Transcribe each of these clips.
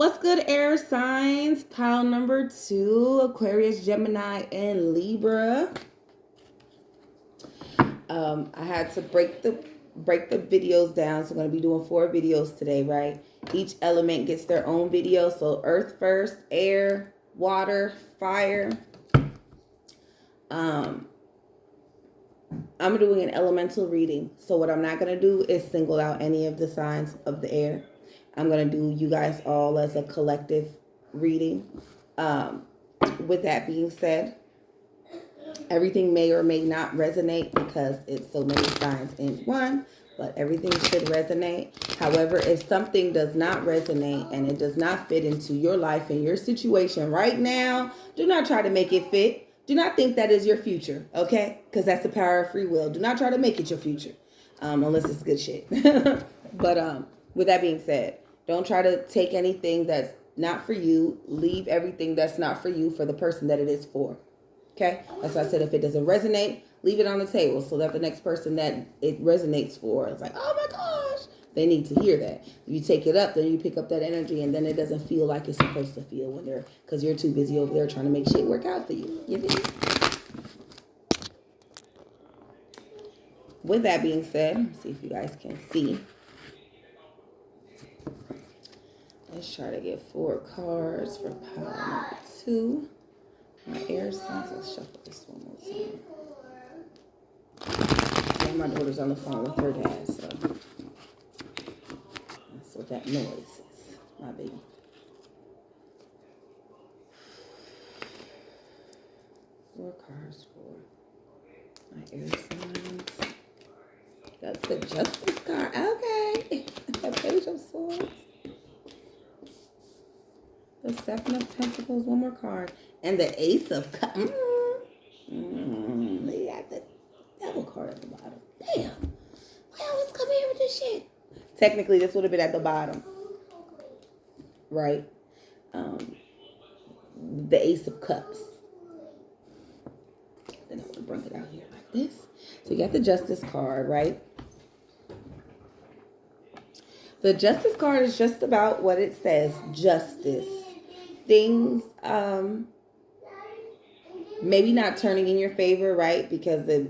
What's good, air signs? Pile number 2, Aquarius, Gemini, and Libra. I had to break the videos down, so I'm going to be doing 4 videos today, right? Each element gets their own video. So earth first, air, water, fire. I'm doing an elemental reading. So what I'm not going to do is single out any of the signs of the air. I'm going to do you guys all as a collective reading. With that being said, everything may or may not resonate because it's so many signs in one, but everything should resonate. However, if something does not resonate and it does not fit into your life and your situation right now, do not try to make it fit. Do not think that is your future, okay? Because that's the power of free will. Do not try to make it your future, unless it's good shit. But with that being said, don't try to take anything that's not for you. Leave everything that's not for you for the person that it is for. Okay? That's why I said if it doesn't resonate, leave it on the table so that the next person that it resonates for is like, oh my gosh, they need to hear that. If you take it up, then you pick up that energy, and then it doesn't feel like it's supposed to feel when they're, because you're too busy over there trying to make shit work out for you. You think? With that being said, let's see if you guys can see. Let's try to get 4 cards for pile number 2. My air signs. Let's shuffle this one more time. Yeah, my daughter's on the phone with her dad, so that's what that noise is. My baby. Four cards for my air signs. That's the Justice card. Okay. The Page of Swords. The 7 of Pentacles. One more card. And the Ace of Cups. They got the Devil card at the bottom. Damn. I always come here with this shit. Technically, this would have been at the bottom. Right? The Ace of Cups. Then I'm going to bring it out here like this. So you got the Justice card, right? The Justice card is just about what it says. Justice. Things, maybe not turning in your favor, right? Because they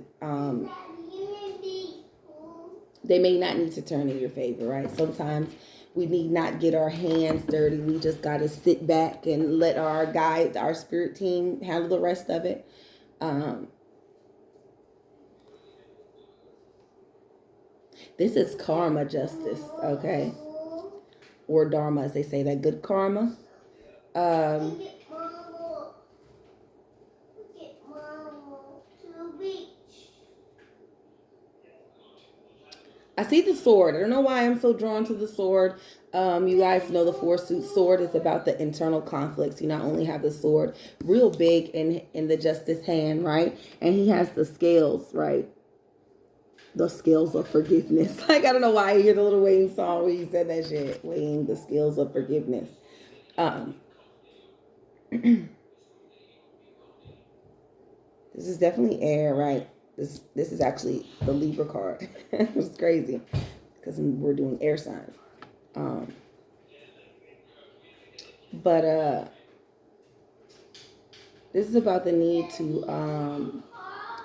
may not need to turn in your favor, right? Sometimes we need not get our hands dirty. We just got to sit back and let our guide, our spirit team handle the rest of it. This is karma justice, okay? Or dharma, as they say, that good karma. I see the sword. I don't know why I'm so drawn to the sword. You guys know the 4-suit sword is about the internal conflicts. You not only have the sword real big in the Justice hand, right? And he has the scales, right? The scales of forgiveness. Like, I don't know why I hear the little Wayne song where he said that shit. Weighing the scales of forgiveness. This is definitely air, right? This is actually the Libra card. It's crazy because we're doing air signs. But this is about the need to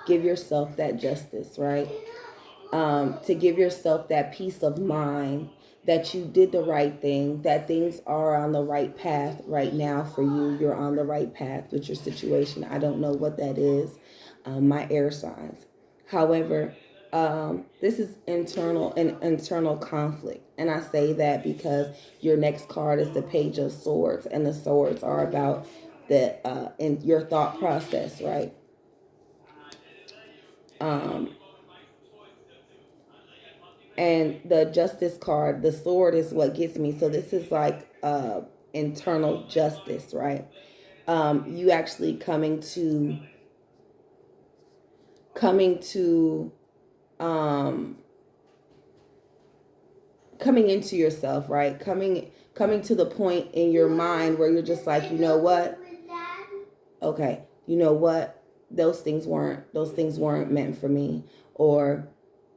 give yourself that justice, right? To give yourself that peace of mind that you did the right thing, that things are on the right path right now for you. You're on the right path with your situation. I don't know what that is, my air signs. However, this is internal conflict. And I say that because your next card is the Page of Swords, and the swords are about the in your thought process, right? And the Justice card, the sword is what gets me. So this is like internal justice, right? You actually coming into yourself, right? Coming to the point in your mind where you're just like, you know what? Okay, you know what? Those things weren't meant for me, or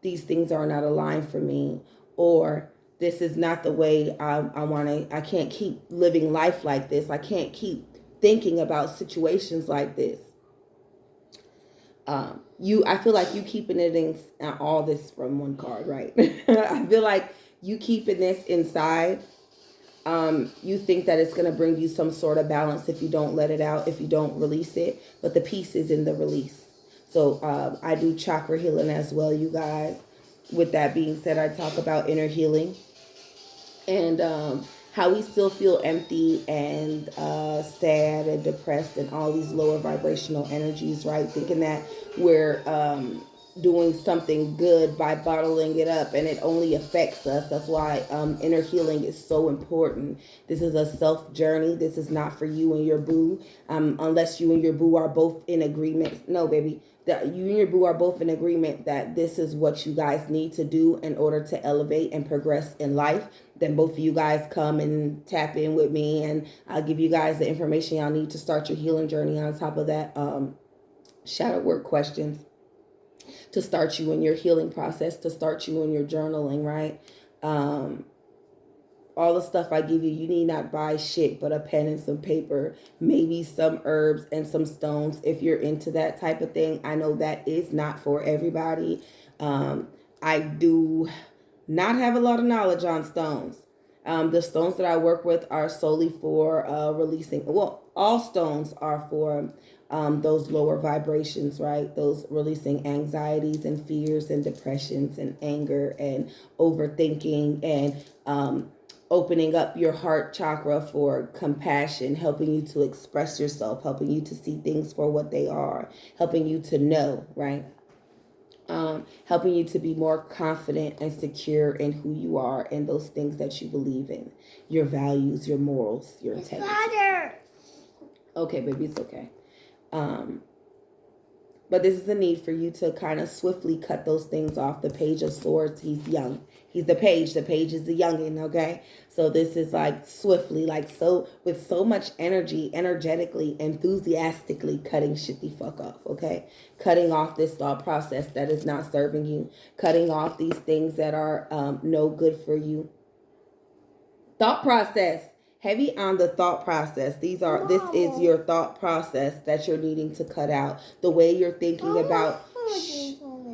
these things are not aligned for me, or this is not the way I can't keep living life like this. I can't keep thinking about situations like this. I feel like you keeping it in all this from one card, right? I feel like you keeping this inside. You think that it's going to bring you some sort of balance if you don't let it out, if you don't release it. But the peace is in the release. So I do chakra healing as well, you guys. With that being said, I talk about inner healing and how we still feel empty and sad and depressed and all these lower vibrational energies, right? Thinking that we're doing something good by bottling it up, and it only affects us. That's why inner healing is so important. This is a self journey. This is not for you and your boo, unless you and your boo are both in agreement. No, baby, that you and your boo are both in agreement that this is what you guys need to do in order to elevate and progress in life. Then both of you guys come and tap in with me, and I'll give you guys the information y'all need to start your healing journey. On top of that, shadow work questions to start you in your healing process, to start you in your journaling, right? All the stuff I give you, you need not buy shit but a pen and some paper, maybe some herbs and some stones if you're into that type of thing. I know that is not for everybody. I do not have a lot of knowledge on stones. The stones that I work with are solely for releasing. Well, all stones are for those lower vibrations, right? Those releasing anxieties and fears and depressions and anger and overthinking and opening up your heart chakra for compassion, helping you to express yourself, helping you to see things for what they are, helping you to know, right? Helping you to be more confident and secure in who you are and those things that you believe in, your values, your morals, your integrity. Okay, baby, it's okay. But this is a need for you to kind of swiftly cut those things off. The Page of Swords, he's young. He's the page. The page is the youngin', okay? So this is like swiftly, like so, with so much energy, energetically, enthusiastically cutting shit the fuck off, okay? Cutting off this thought process that is not serving you. Cutting off these things that are no good for you. Thought process. Heavy on the thought process. This is your thought process that you're needing to cut out. The way you're thinking about,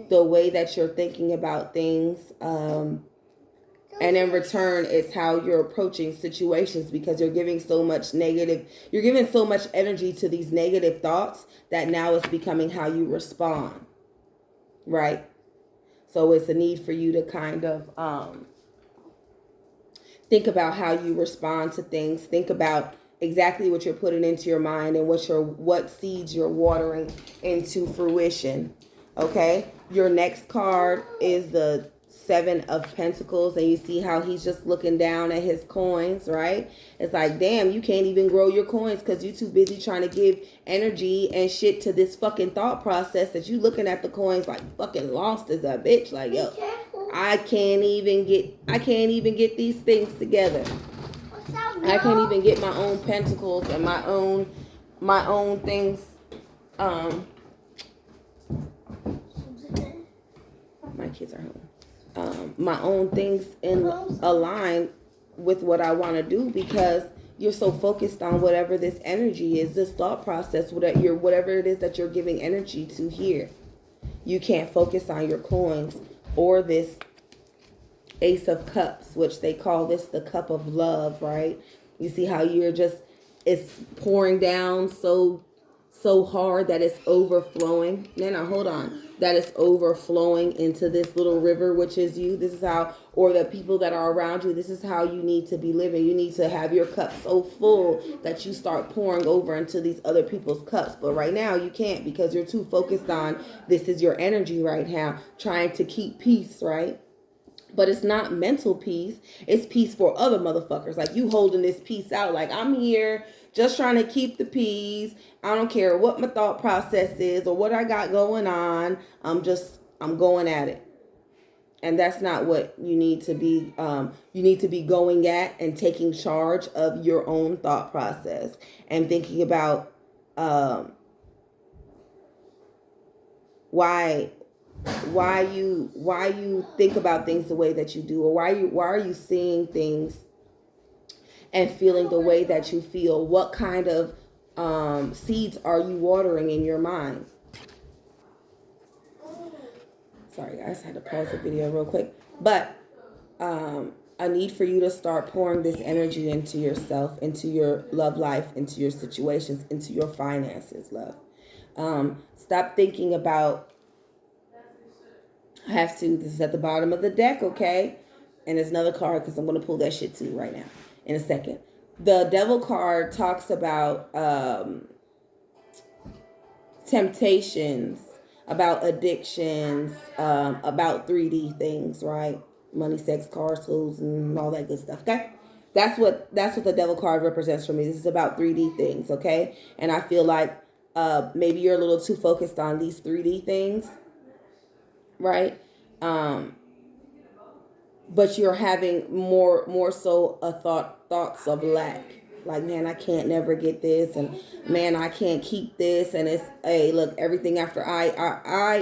the way that you're thinking about things, and in return, it's how you're approaching situations, because you're giving so much energy to these negative thoughts that now it's becoming how you respond, right? So it's a need for you to kind of think about how you respond to things. Think about exactly what you're putting into your mind and what seeds you're watering into fruition. Okay? Your next card is the Seven of Pentacles, and you see how he's just looking down at his coins, right? It's like, damn, you can't even grow your coins because you're too busy trying to give energy and shit to this fucking thought process that you looking at the coins like fucking lost as a bitch. Like, yo, I can't even get these things together. I can't even get my own pentacles and my own things. My kids are home. My own things in align with what I want to do, because you're so focused on whatever this energy is, this thought process, whatever it is that you're giving energy to here. You can't focus on your coins or this Ace of Cups, which they call this the cup of love, right? You see how it's pouring down so hard that it's overflowing. No, hold on. That it's overflowing into this little river, which is you. This is how, or the people that are around you, this is how you need to be living. You need to have your cup so full that you start pouring over into these other people's cups. But right now you can't, because you're too focused on, this is your energy right now, trying to keep peace, right? But it's not mental peace. It's peace for other motherfuckers. Like, you holding this peace out. Like, I'm here just trying to keep the peace. I don't care what my thought process is or what I got going on. I'm going at it. And that's not what you need to be. You need to be going at and taking charge of your own thought process and thinking about why why you think about things the way that you do, or why are you seeing things and feeling the way that you feel? What kind of seeds are you watering in your mind? Sorry guys, I had to pause the video real quick. But I need for you to start pouring this energy into yourself, into your love life, into your situations, into your finances, love. Stop thinking about, I have to, this is at the bottom of the deck, okay? And there's another card because I'm going to pull that shit too right now in a second. The Devil card talks about temptations, about addictions, about 3D things, right? Money, sex, cars, clothes, and all that good stuff. Okay, that's what the Devil card represents for me. This is about 3D things, okay? And I feel like maybe you're a little too focused on these 3D things, right? But you're having more so a thoughts of lack. Like, man, I can't never get this, and man, I can't keep this, and it's, hey, look, everything after I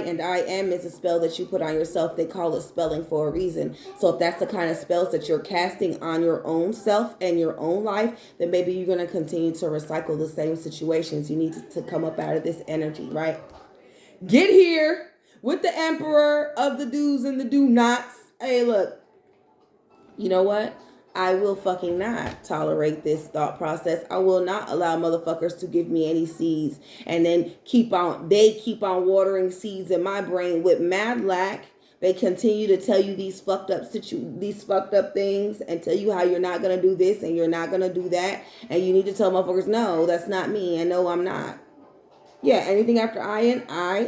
and I am is a spell that you put on yourself. They call it spelling for a reason. So if that's the kind of spells that you're casting on your own self and your own life, then maybe you're going to continue to recycle the same situations. You need to come up out of this energy, right? Get here with the Emperor of the do's and the do nots. Hey, look, you know what? I will fucking not tolerate this thought process. I will not allow motherfuckers to give me any seeds and then keep on watering seeds in my brain with mad lack. They continue to tell you these fucked up things and tell you how you're not gonna do this and you're not gonna do that, and you need to tell motherfuckers, no, that's not me, and no, I'm not. Yeah, anything after I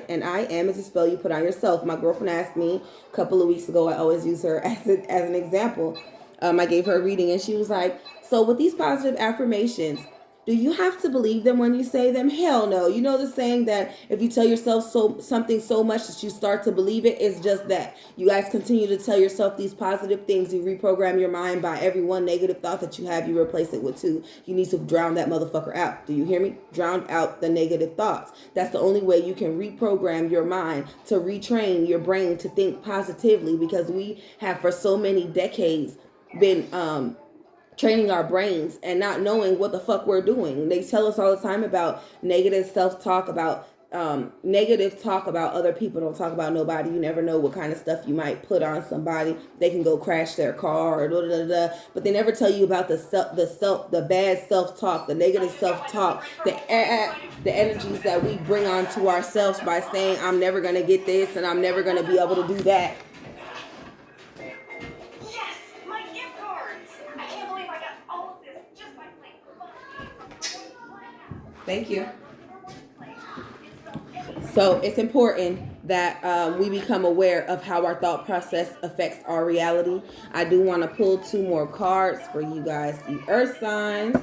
and I am is a spell you put on yourself. My girlfriend asked me a couple of weeks ago. I always use her as an example. I gave her a reading, and she was like, so with these positive affirmations, do you have to believe them when you say them? Hell no. You know the saying that if you tell yourself something so much that you start to believe it, it's just that. You guys continue to tell yourself these positive things. You reprogram your mind by every one negative thought that you have. You replace it with two. You need to drown that motherfucker out. Do you hear me? Drown out the negative thoughts. That's the only way you can reprogram your mind, to retrain your brain to think positively, because we have for so many decades been training our brains and not knowing what the fuck we're doing. They tell us all the time about negative self-talk, about negative talk about other people. Don't talk about nobody. You never know what kind of stuff you might put on somebody. They can go crash their car or da da da. But they never tell you about the bad self-talk, the negative self-talk, the energies that we bring onto ourselves by saying, I'm never gonna get this and I'm never gonna be able to do that. Thank you. So it's important that we become aware of how our thought process affects our reality. I do want to pull 2 more cards for you guys, the earth signs.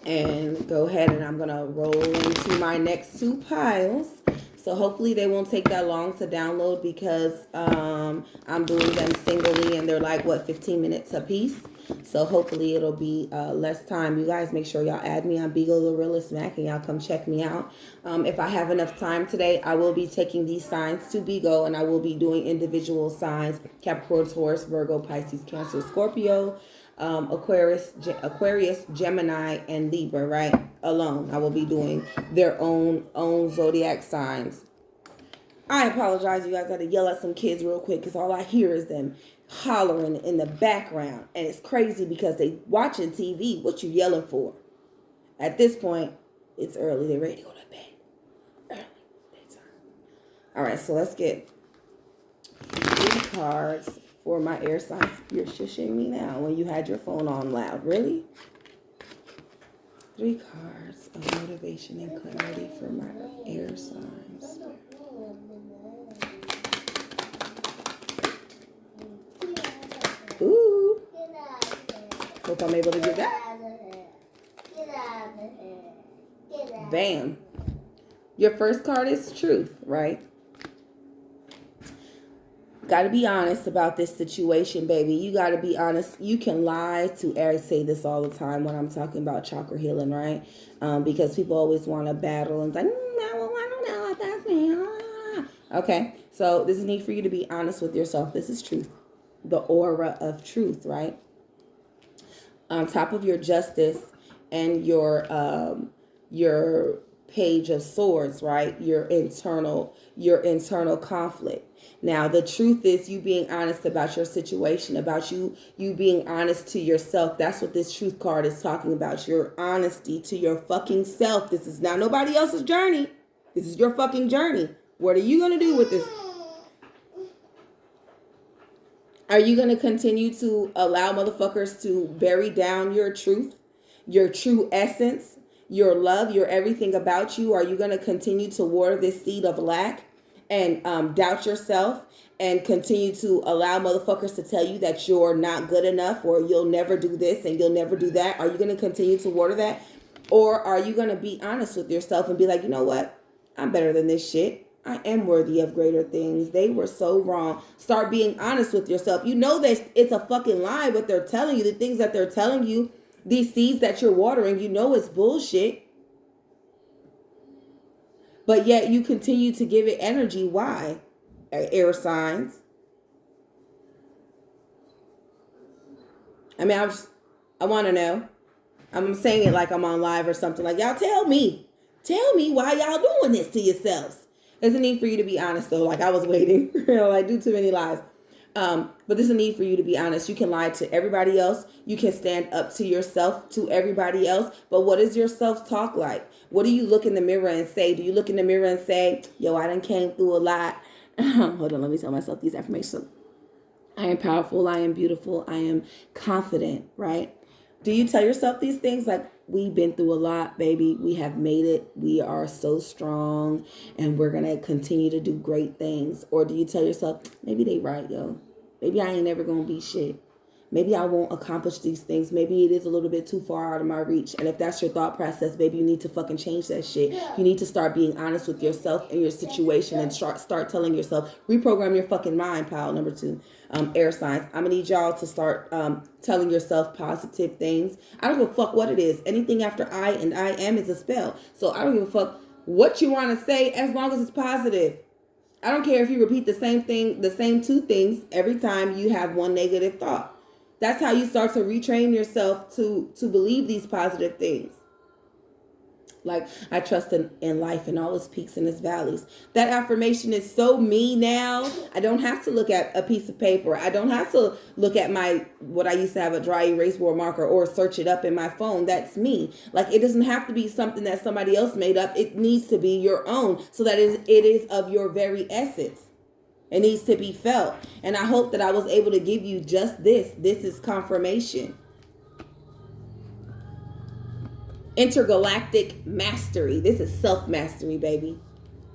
And go ahead, and I'm going to roll into my next 2 piles. So hopefully they won't take that long to download, because I'm doing them singly, and they're like, 15 minutes a piece. So hopefully it'll be less time. You guys make sure y'all add me on Beagle the Realist Mac, and y'all come check me out. If I have enough time today, I will be taking these signs to Beagle, and I will be doing individual signs: Capricorn, Taurus, Virgo, Pisces, Cancer, Scorpio, Aquarius, Gemini, and Libra, right? Alone. I will be doing their own zodiac signs. I apologize, you guys. I had to yell at some kids real quick because all I hear is them hollering in the background, and it's crazy because they watching TV. What you yelling for? At this point, it's early. They're ready to go to bed. Early bedtime. All right, so let's get 3 cards for my air signs. You're shushing me now when you had your phone on loud. Really? 3 cards of motivation and clarity for my air signs. Ooh. Hope I'm able to get that. Bam. Your first card is truth, right? Got to be honest about this situation, baby. You got to be honest. You can lie to, I say this all the time when I'm talking about chakra healing, right? Because people always want to battle and like, I don't know if that's me. Okay, so this is need for you to be honest with yourself. This is truth. The aura of truth, right? On top of your justice and your page of swords, right? Your internal conflict. Now, the truth is you being honest about your situation, about you being honest to yourself. That's what this truth card is talking about. Your honesty to your fucking self. This is not nobody else's journey. This is your fucking journey. What are you going to do with this? Are you going to continue to allow motherfuckers to bury down your truth, your true essence, your love, your everything about you? Are you going to continue to water this seed of lack and doubt yourself and continue to allow motherfuckers to tell you that you're not good enough or you'll never do this and you'll never do that? Are you going to continue to water that? Or are you going to be honest with yourself and be like, you know what? I'm better than this shit. I am worthy of greater things. They were so wrong. Start being honest with yourself. You know that it's a fucking lie what they're telling you. The things that they're telling you, these seeds that you're watering, you know it's bullshit. But yet you continue to give it energy. Why? Air signs. I mean, I want to know. I'm saying it like I'm on live or something. Like, y'all tell me. Tell me why y'all doing this to yourselves. There's a need for you to be honest, though. Like, I was waiting. I do too many lies. But there's a need for you to be honest. You can lie to everybody else. You can stand up to yourself, to everybody else. But what is your self-talk like? What do you look in the mirror and say? Do you look in the mirror and say, yo, I done came through a lot. Hold on, let me tell myself these affirmations. I am powerful. I am beautiful. I am confident, right? Do you tell yourself these things like, we've been through a lot, baby. We have made it. We are so strong and we're going to continue to do great things? Or do you tell yourself, maybe they right, yo. Maybe I ain't never going to be shit. Maybe I won't accomplish these things. Maybe it is a little bit too far out of my reach. And if that's your thought process, baby, you need to fucking change that shit. You need to start being honest with yourself and your situation and start telling yourself, reprogram your fucking mind, pal. Number 2. Air signs. I'm gonna need y'all to start telling yourself positive things. I don't give a fuck what it is. Anything after I and I am is a spell. So I don't give a fuck what you want to say as long as it's positive. I don't care if you repeat the same thing, the same 2 things every time you have one negative thought. That's how you start to retrain yourself to believe these positive things. Like, I trust in life and all its peaks and its valleys. That affirmation is so me now. I don't have to look at a piece of paper. I don't have to look at what I used to have, a dry erase board marker, or search it up in my phone. That's me. Like, it doesn't have to be something that somebody else made up. It needs to be your own so that it is of your very essence. It needs to be felt. And I hope that I was able to give you just this. This is confirmation. Intergalactic mastery. This is self-mastery, baby.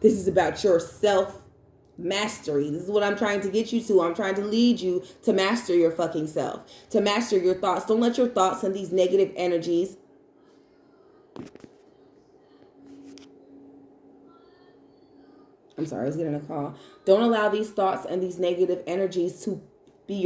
This is about your self-mastery. This is what I'm trying to get you to. I'm trying to lead you to master your fucking self. To master your thoughts. Don't let your thoughts and these negative energies I was getting a call. Don't allow these thoughts and these negative energies to